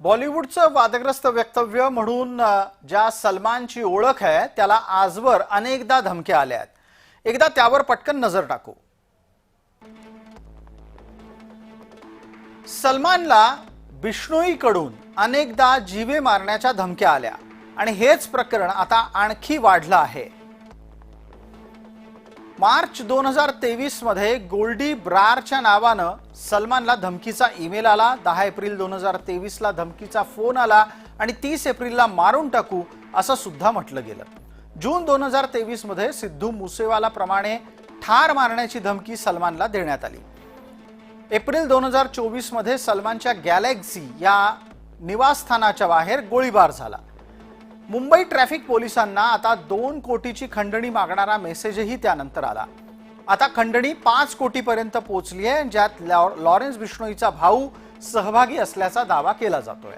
बॉलिवूडचं वादग्रस्त वक्तव्य म्हणून ज्या सलमानची ओळख आहे त्याला आजवर अनेकदा धमक्या आल्या आहेत। एकदा त्यावर पटकन नजर टाकू। सलमानला बिश्नोईकडून अनेकदा जीवे मारण्याच्या धमक्या आल्या आणि हेच प्रकरण आता आणखी वाढलं आहे। मार्च 2023 मध्ये गोल्डी ब्रारच्या नावानं सलमानला धमकीचा ईमेल आला। 10 एप्रिल 2023 ला धमकीचा फोन आला आणि 30 एप्रिलला मारून टाकू असं सुद्धा म्हटलं गेलं। जून 2023 मध्ये सिद्धू मुसेवाला प्रमाणे ठार मारण्याची धमकी सलमानला देण्यात आली। एप्रिल 2024 मध्ये सलमानच्या गॅलेक्सी या निवासस्थानाच्या बाहेर गोळीबार झाला। मुंबई ट्रॅफिक पोलिसांना आता 2 कोटीची खंडणी मागणारा मेसेजही त्यानंतर आला। आता खंडणी 5 कोटीपर्यंत पोहोचली आहे, ज्यात लॉरेन्स बिश्नोईचा भाऊ सहभागी असल्याचा दावा केला जातोय।